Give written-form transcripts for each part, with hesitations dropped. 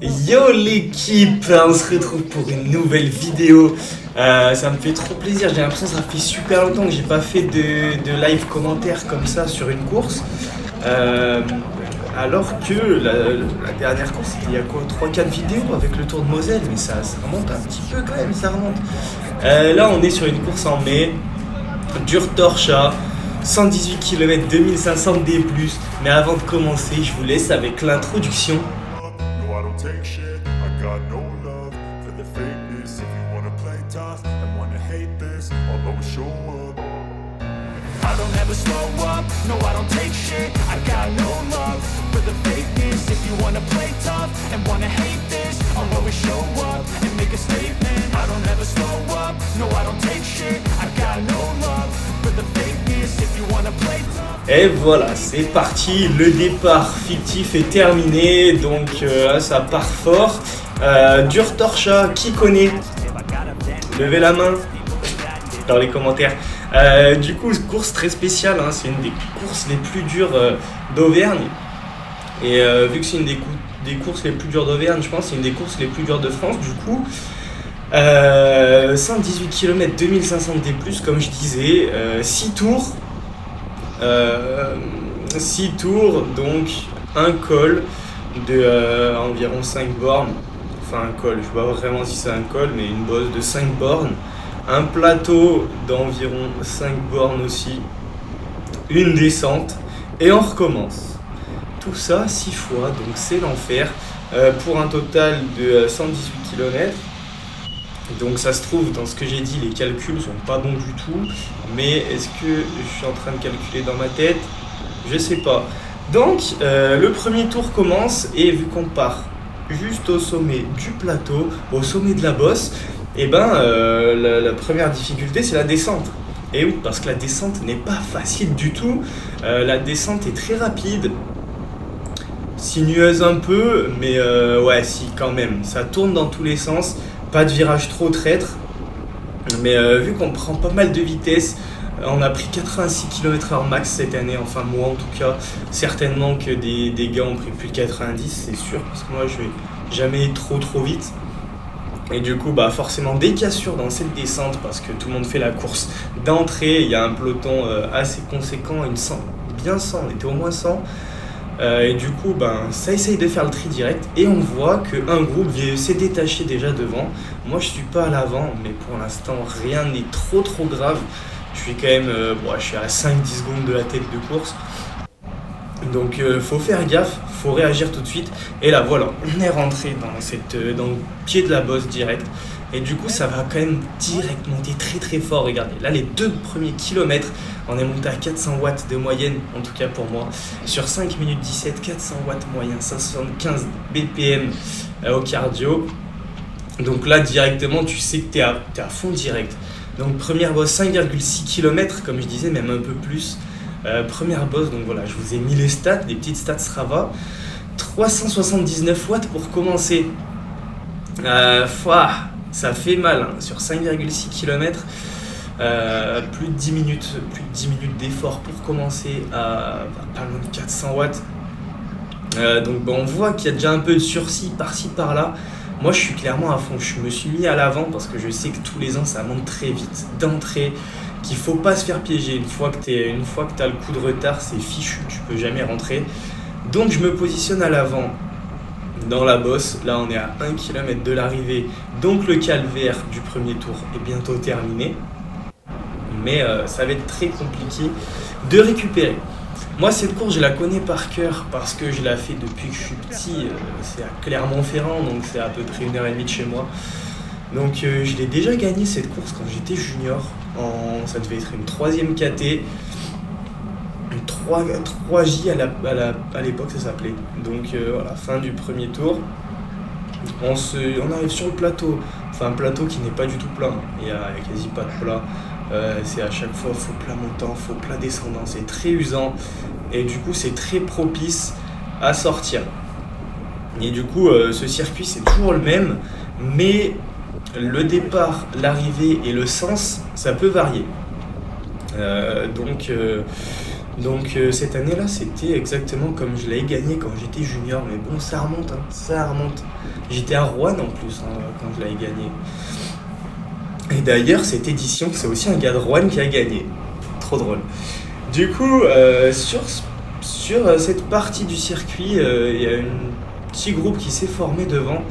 Yo l'équipe, on se retrouve pour une nouvelle vidéo. Ça me fait trop plaisir, j'ai l'impression que ça fait super longtemps que j'ai pas fait de live commentaire comme ça sur une course. Alors que la dernière course, c'était il y a quoi, 3-4 vidéos avec le Tour de Moselle, mais ça remonte un petit peu quand même, ça remonte. Là on est sur une course en mai, Durtorcha, 118 km 2500 D+, mais avant de commencer, je vous laisse avec l'introduction. I don't ever slow up, no I don't take shit. I got no love for the fakeness. If you wanna play tough and wanna hate this, I'll always show up and make a statement. I don't ever slow up, no I don't take shit. I got no love for the fakeness. If you wanna play tough. Et voilà, c'est parti, le départ fictif est terminé, donc ça part fort. Durtorcha, qui connaît? Levez la main dans les commentaires. Du coup, course très spéciale, hein, c'est une des courses les plus dures d'Auvergne. Et vu que c'est une des courses les plus dures d'Auvergne, je pense que c'est une des courses les plus dures de France. Du coup, 118 km 2500 D+, comme je disais, 6 tours. 6 tours, donc un col de environ 5 bornes. Enfin, un col, je ne sais pas vraiment si c'est un col, mais une bosse de 5 bornes. Un plateau d'environ 5 bornes aussi, une descente, et on recommence. Tout ça 6 fois, donc c'est l'enfer, pour un total de 118 km. Donc ça se trouve, dans ce que j'ai dit, les calculs sont pas bons du tout, mais est-ce que je suis en train de calculer dans ma tête? Je sais pas. Donc le premier tour commence, et vu qu'on part juste au sommet du plateau, au sommet de la bosse, et la première difficulté, c'est la descente. Et oui, parce que la descente n'est pas facile du tout. La descente est très rapide, sinueuse un peu, mais ouais, si, quand même. Ça tourne dans tous les sens, pas de virage trop traître. Mais vu qu'on prend pas mal de vitesse, on a pris 86 km/h max cette année, enfin moi en tout cas. Certainement que des gars ont pris plus de 90, c'est sûr, parce que moi je vais jamais trop vite. Et du coup, forcément des cassures dans cette descente parce que tout le monde fait la course d'entrée. Il y a un peloton assez conséquent, bien 100, on était au moins 100. Et du coup, ça essaye de faire le tri direct. Et on voit qu'un groupe s'est détaché déjà devant. Moi, je suis pas à l'avant, mais pour l'instant, rien n'est trop grave. Je suis quand même je suis à 5-10 secondes de la tête de course. Donc faut faire gaffe, faut réagir tout de suite. Et là voilà, on est rentré dans le pied de la bosse direct. Et du coup ça va quand même direct monter très fort. Regardez, là les 2 premiers kilomètres, on est monté à 400 watts de moyenne, en tout cas pour moi. Sur 5 minutes 17, 400 watts moyen, 575 BPM au cardio. Donc là directement tu sais que t'es à fond direct. Donc première bosse 5,6 km comme je disais, même un peu plus. Première bosse, donc voilà, je vous ai mis les stats, des petites stats Strava. 379 watts pour commencer. Ça fait mal, hein, sur 5,6 km. Plus de 10 minutes d'effort pour commencer à pas loin de 400 watts. Donc on voit qu'il y a déjà un peu de sursis par-ci par-là. Moi je suis clairement à fond, je me suis mis à l'avant parce que je sais que tous les ans ça monte très vite d'entrée, qu'il faut pas se faire piéger. Une fois que tu as le coup de retard, c'est fichu, tu peux jamais rentrer. Donc je me positionne à l'avant dans la bosse. Là on est à 1 km de l'arrivée, donc le calvaire du premier tour est bientôt terminé. Mais ça va être très compliqué de récupérer. Moi cette course je la connais par cœur parce que je la fais depuis que je suis petit. C'est à Clermont-Ferrand, donc c'est à peu près 1h30 de chez moi. Donc je l'ai déjà gagné cette course quand j'étais junior, ça devait être une 3e KT, une 3J à l'époque ça s'appelait. Donc voilà, fin du premier tour, on arrive sur le plateau, enfin un plateau qui n'est pas du tout plat, il n'y a quasi pas de plat, c'est à chaque fois faux plat montant, faux plat descendant, c'est très usant et du coup c'est très propice à sortir. Et du coup ce circuit c'est toujours le même, mais le départ, l'arrivée et le sens, ça peut varier. Donc Donc cette année-là, c'était exactement comme je l'avais gagné quand j'étais junior. Mais bon, ça remonte, hein, ça remonte. J'étais à Rouen en plus quand je l'avais gagné. Et d'ailleurs, cette édition, c'est aussi un gars de Rouen qui a gagné. Trop drôle. Du coup, sur cette partie du circuit, il y a un petit groupe qui s'est formé devant.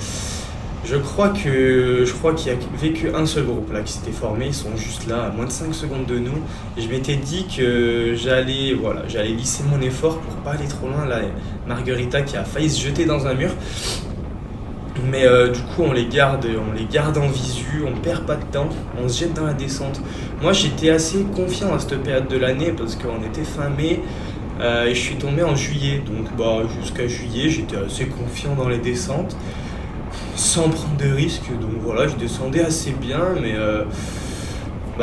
Je crois qu'il n'y avait qu'un seul groupe là qui s'était formé. Ils sont juste là, à moins de 5 secondes de nous. Et je m'étais dit que j'allais lisser mon effort pour pas aller trop loin. Là, Margarita qui a failli se jeter dans un mur. Mais du coup, on les garde en visu, on perd pas de temps, on se jette dans la descente. Moi, j'étais assez confiant à cette période de l'année parce qu'on était fin mai et je suis tombé en juillet. Donc, jusqu'à juillet, j'étais assez confiant dans les descentes, sans prendre de risques. Donc voilà, je descendais assez bien, mais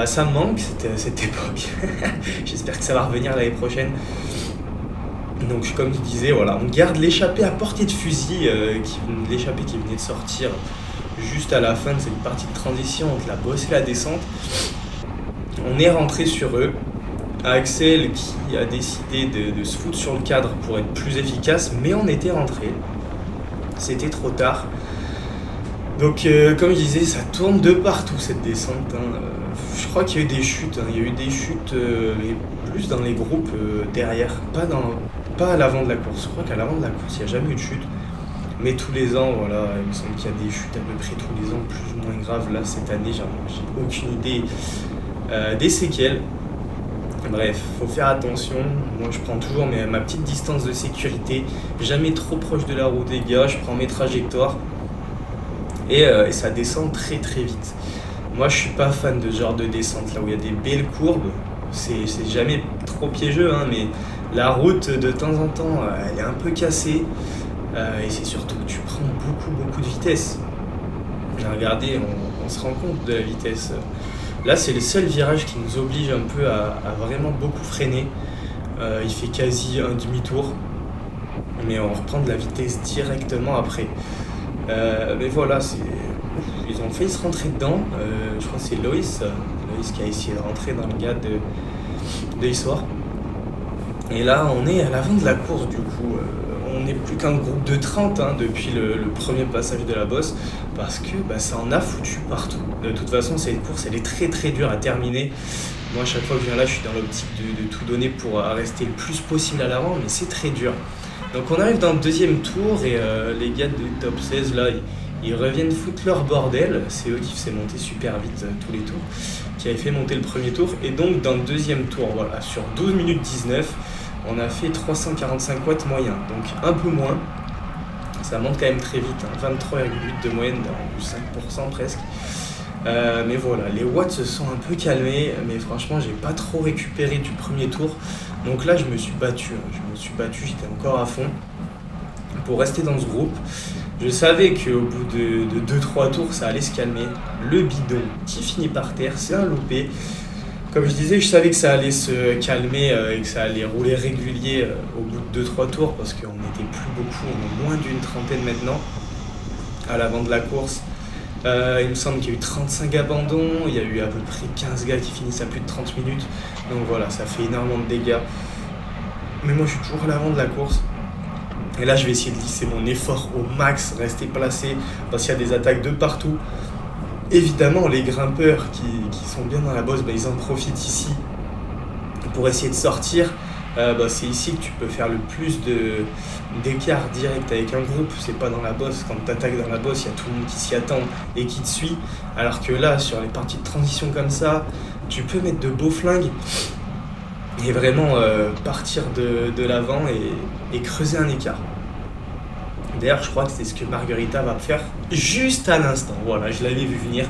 ça me manque cette époque. J'espère que ça va revenir l'année prochaine. Donc comme je disais, voilà, on garde l'échappée à portée de fusil, l'échappée qui venait de sortir juste à la fin de cette partie de transition entre la bosse et la descente. On est rentré sur eux. Axel qui a décidé de se foutre sur le cadre pour être plus efficace, mais on était rentré. C'était trop tard. Donc comme je disais, ça tourne de partout cette descente. Je crois qu'il y a eu des chutes. Il y a eu des chutes, mais plus dans les groupes derrière, pas à l'avant de la course. Je crois qu'à l'avant de la course, il n'y a jamais eu de chute. Mais tous les ans, voilà, il me semble qu'il y a des chutes à peu près tous les ans, plus ou moins graves. Là, cette année, j'ai aucune idée des séquelles. Bref, faut faire attention. Moi, je prends toujours ma petite distance de sécurité. Jamais trop proche de la roue des gars. Je prends mes trajectoires. Et ça descend très très vite. Moi, je suis pas fan de ce genre de descente, là où il y a des belles courbes. C'est jamais trop piégeux, mais la route, de temps en temps, elle est un peu cassée. Et c'est surtout que tu prends beaucoup de vitesse. Regardez, on se rend compte de la vitesse. Là, c'est le seul virage qui nous oblige un peu à vraiment beaucoup freiner. Il fait quasi un demi-tour. Mais on reprend de la vitesse directement après. Mais voilà, ils ont failli se rentrer dedans. Je crois que c'est Loïs qui a essayé de rentrer dans le gars de l'histoire. Et là, on est à l'avant de la course du coup. On n'est plus qu'un groupe de 30 depuis le premier passage de la bosse parce que ça en a foutu partout. De toute façon, cette course, elle est très très dure à terminer. Moi, à chaque fois que je viens là, je suis dans l'optique de tout donner pour rester le plus possible à l'avant, mais c'est très dur. Donc on arrive dans le deuxième tour et les gars de top 16 là, ils reviennent foutre leur bordel. C'est eux qui faisaient monter super vite tous les tours, qui avaient fait monter le premier tour. Et donc dans le deuxième tour, voilà, sur 12 minutes 19, on a fait 345 watts moyen, donc un peu moins. Ça monte quand même très vite, 23,8 de moyenne dans 5% presque. Mais voilà, les watts se sont un peu calmés, mais franchement, j'ai pas trop récupéré du premier tour. Donc là, je me suis battu, j'étais encore à fond pour rester dans ce groupe. Je savais qu'au bout de 2-3 tours, ça allait se calmer. Le bidon qui finit par terre, c'est un loupé. Comme je disais, je savais que ça allait se calmer et que ça allait rouler régulier au bout de 2-3 tours parce qu'on n'était plus beaucoup, on est moins d'une trentaine maintenant à l'avant de la course. Il me semble qu'il y a eu 35 abandons, il y a eu à peu près 15 gars qui finissent à plus de 30 minutes. Donc voilà, ça fait énormément de dégâts. Mais moi je suis toujours à l'avant de la course. Et là je vais essayer de lisser mon effort au max, rester placé, parce qu'il y a des attaques de partout. Évidemment, les grimpeurs qui sont bien dans la bosse, ils en profitent ici pour essayer de sortir. C'est ici que tu peux faire le plus d'écart direct avec un groupe. C'est pas dans la bosse. Quand tu attaques dans la bosse, il y a tout le monde qui s'y attend et qui te suit. Alors que là, sur les parties de transition comme ça, tu peux mettre de beaux flingues et vraiment partir de l'avant et creuser un écart. D'ailleurs, je crois que c'est ce que Margarita va faire juste à l'instant. Voilà, je l'avais vu venir.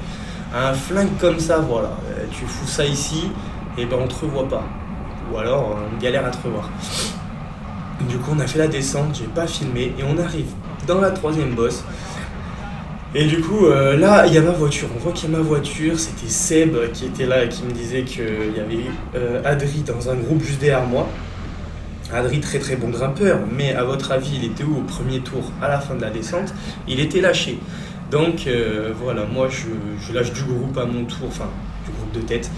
Un flingue comme ça, voilà. Tu fous ça ici, et on te revoit pas. Ou alors, on galère à te revoir. Du coup, on a fait la descente, j'ai pas filmé, et on arrive dans la troisième bosse. Et du coup, là, il y a ma voiture. On voit qu'il y a ma voiture. C'était Seb qui était là et qui me disait qu'il y avait Adri dans un groupe juste derrière moi. Adri, très très bon grimpeur, mais à votre avis, il était où au premier tour, à la fin de la descente? Il était lâché. Donc voilà, moi je lâche du groupe à mon tour, enfin du groupe de tête.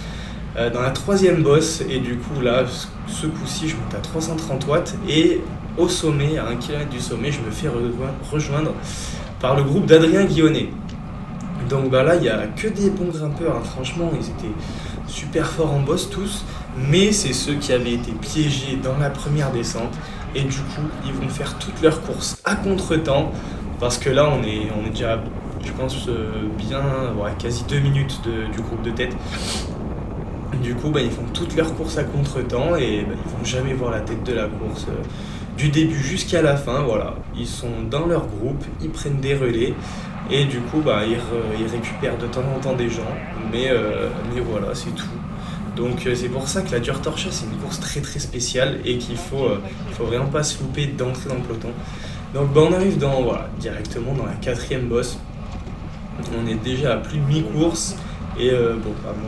dans la troisième bosse. Et du coup, là, ce coup-ci, je monte à 330 watts. Et au sommet, à 1 km du sommet, je me fais rejoindre par le groupe d'Adrien Guillonnet. Donc bah là, il n'y a que des bons grimpeurs, hein. Franchement, ils étaient super forts en bosse tous, mais c'est ceux qui avaient été piégés dans la première descente, et du coup, ils vont faire toutes leurs courses à contre-temps, parce que là, on est déjà, je pense, bien, quasi 2 minutes du groupe de tête. Du coup, bah, ils font toutes leurs courses à contre-temps, et bah, ils vont jamais voir la tête de la course. Du début jusqu'à la fin, voilà, ils sont dans leur groupe, ils prennent des relais, et du coup, bah, ils récupèrent de temps en temps des gens, mais voilà, c'est tout. Donc c'est pour ça que la Dure Torcha, c'est une course très très spéciale, et faut vraiment pas se louper d'entrer dans le peloton. Donc bah, on arrive directement dans la quatrième bosse. On est déjà à plus de mi-course, et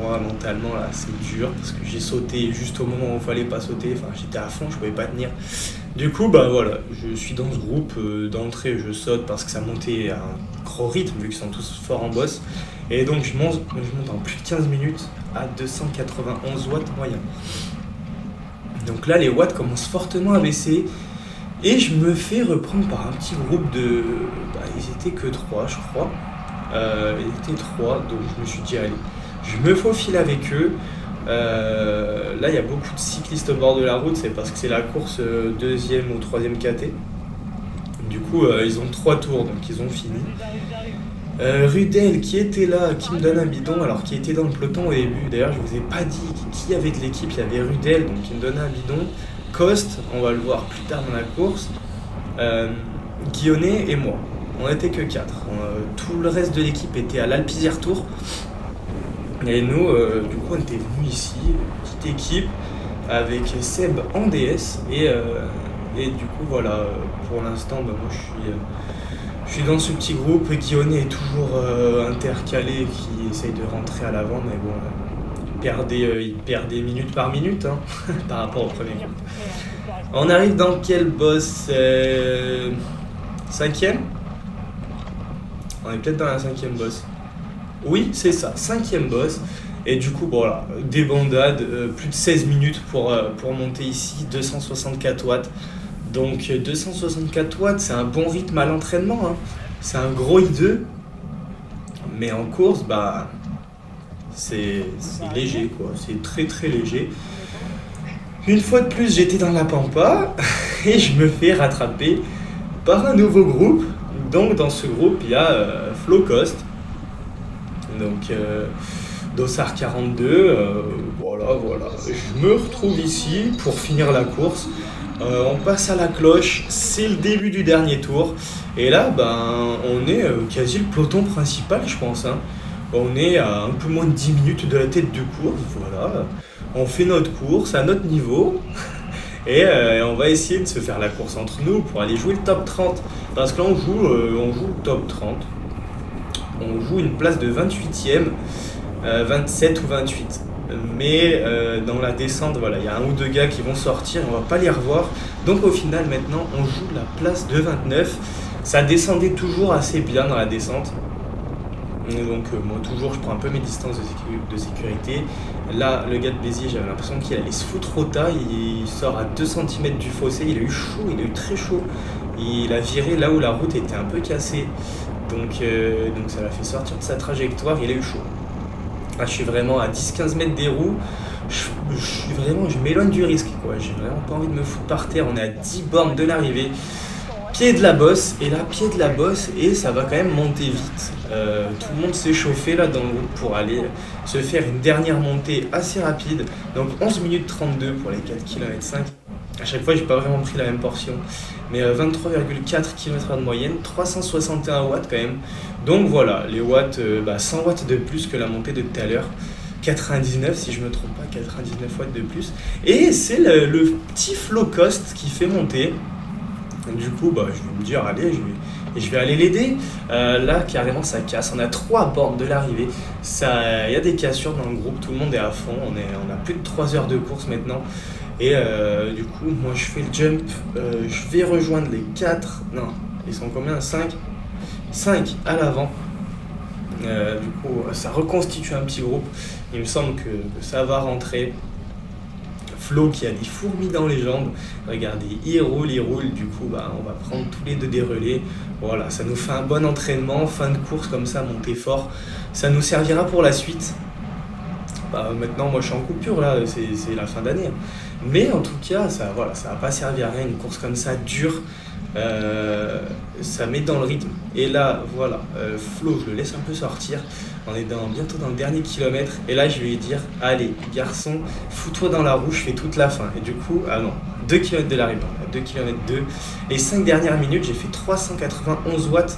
moi mentalement là c'est dur, parce que j'ai sauté juste au moment où il fallait pas sauter, enfin j'étais à fond, je pouvais pas tenir. Du coup, bah voilà, je suis dans ce groupe, d'entrée je saute parce que ça montait à un gros rythme vu qu'ils sont tous forts en boss. Et donc je monte en plus de 15 minutes à 291 watts moyen. Donc là les watts commencent fortement à baisser et je me fais reprendre par un petit groupe de... ils étaient que 3 je crois. Ils étaient 3, donc je me suis dit allez, je me faufile avec eux. Là, il y a beaucoup de cyclistes au bord de la route, c'est parce que c'est la course deuxième ou troisième KT. Du coup, ils ont 3 tours, donc ils ont fini. Rudel qui était là, qui me donne un bidon, alors qui était dans le peloton au début. D'ailleurs, je vous ai pas dit qui avait de l'équipe, il y avait Rudel, donc qui me donnait un bidon. Coste, on va le voir plus tard dans la course. Guillonnet et moi. On n'était que 4. Tout le reste de l'équipe était à l'Alpizère Tour. Et nous, du coup, on était venus ici, petite équipe, avec Seb en DS. Et du coup, voilà, pour l'instant, moi je suis dans ce petit groupe. Guillonnet est toujours intercalé, qui essaye de rentrer à l'avant, mais bon, il perd des minutes par minute, hein, par rapport au premier groupe. On arrive dans quel boss 5e? On est peut-être dans la 5e boss. Oui, c'est ça, 5e boss. Et du coup, voilà, débandade, plus de 16 minutes pour monter ici, 264 watts. Donc 264 watts, c'est un bon rythme à l'entraînement, hein. C'est un gros I2. Mais en course, c'est léger, quoi. C'est très très léger. Une fois de plus, j'étais dans la pampa et je me fais rattraper par un nouveau groupe. Donc dans ce groupe, il y a Flo Coste. Donc Dossard 42, voilà, je me retrouve ici pour finir la course. On passe à la cloche, c'est le début du dernier tour. Et là, on est quasi le peloton principal, je pense, hein. On est à un peu moins de 10 minutes de la tête de course, voilà. On fait notre course à notre niveau. Et on va essayer de se faire la course entre nous pour aller jouer le top 30. Parce que là, on joue le top 30. On joue une place de 28e, 27 ou 28. Mais dans la descente, voilà, il y a un ou deux gars qui vont sortir, on va pas les revoir. Donc au final, maintenant, on joue la place de 29. Ça descendait toujours assez bien dans la descente. Et donc moi, toujours, je prends un peu mes distances de sécurité. Là, le gars de Béziers, j'avais l'impression qu'il allait se foutre au tas. Il sort à 2 cm du fossé, il a eu chaud, il a eu très chaud. Il a viré là où la route était un peu cassée. Donc ça l'a fait sortir de sa trajectoire, il a eu chaud. Là, je suis vraiment à 10-15 mètres des roues. Je m'éloigne du risque, quoi. J'ai vraiment pas envie de me foutre par terre. On est à 10 bornes de l'arrivée. Pied de la bosse, et là, pied de la bosse, et ça va quand même monter vite. Tout le monde s'est chauffé là dans le groupe pour aller se faire une dernière montée assez rapide. Donc 11 minutes 32 pour les 4 km 5. À chaque fois, j'ai pas vraiment pris la même portion. Mais 23,4 km/h de moyenne, 361 watts quand même. Donc voilà, les watts, 100 watts de plus que la montée de tout à l'heure. 99 si je me trompe pas, 99 watts de plus. Et c'est le petit Flo Coste qui fait monter. Du coup, je vais me dire, allez, je vais aller l'aider. Là, carrément, ça casse. On a 3 bornes de l'arrivée. Il y a des cassures dans le groupe, tout le monde est à fond. On a plus de 3 heures de course maintenant. Et du coup, moi, je fais le jump. Je vais rejoindre les 4. Non, ils sont combien 5 à l'avant. Du coup, ça reconstitue un petit groupe. Il me semble que ça va rentrer. Flo qui a des fourmis dans les jambes. Regardez, il roule. Du coup, on va prendre tous les deux des relais. Voilà, ça nous fait un bon entraînement. Fin de course comme ça, monter fort. Ça nous servira pour la suite. Maintenant, moi, je suis en coupure, là. C'est la fin d'année. Mais en tout cas, ça va pas servir à rien. Une course comme ça, dure. Ça met dans le rythme. Et là, voilà, Flo, je le laisse un peu sortir. On est bientôt dans le dernier kilomètre. Et là, je vais lui dire, allez, garçon, fous-toi dans la roue, je fais toute la fin. Et du coup, 2 km de l'arrivée, 2 km 2. Les 5 dernières minutes, j'ai fait 391 watts.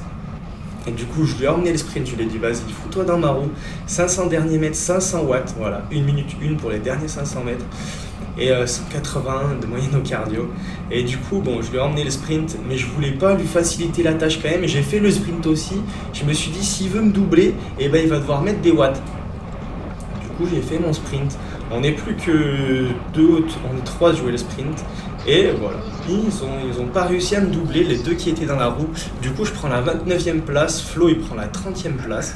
Et du coup, je lui ai emmené le sprint, je lui ai dit, vas-y, fous-toi dans ma roue. 500 derniers mètres, 500 watts, voilà, 1 minute 1 pour les derniers 500 mètres. Et 181 de moyenne au cardio. Et du coup, je lui ai emmené le sprint, mais je voulais pas lui faciliter la tâche quand même. Et j'ai fait le sprint aussi. Je me suis dit, s'il veut me doubler, il va devoir mettre des watts. Du coup, j'ai fait mon sprint. On n'est plus que 2, on est 3 à jouer le sprint. Et voilà, ils ont pas réussi à me doubler, les deux qui étaient dans la roue. Du coup, je prends la 29e place, Flo, il prend la 30e place.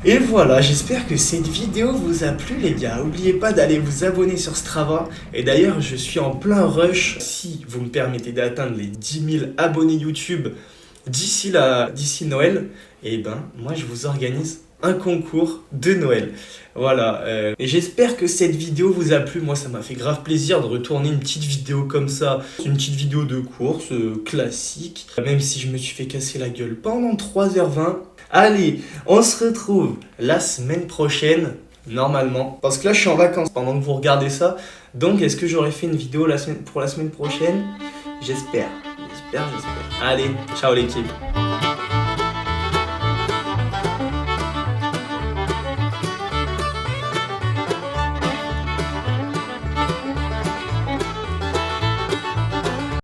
Et voilà, j'espère que cette vidéo vous a plu les gars. N'oubliez pas d'aller vous abonner sur Strava. Et d'ailleurs, je suis en plein rush. Si vous me permettez d'atteindre les 10 000 abonnés YouTube d'ici Noël, moi je vous organise un concours de Noël. Voilà, et j'espère que cette vidéo vous a plu. Moi, ça m'a fait grave plaisir de retourner une petite vidéo comme ça. Une petite vidéo de course classique. Même si je me suis fait casser la gueule pendant 3h20. Allez, on se retrouve la semaine prochaine, normalement. Parce que là, je suis en vacances pendant que vous regardez ça. Donc, est-ce que j'aurais fait une vidéo pour la semaine prochaine? J'espère. Allez, ciao l'équipe.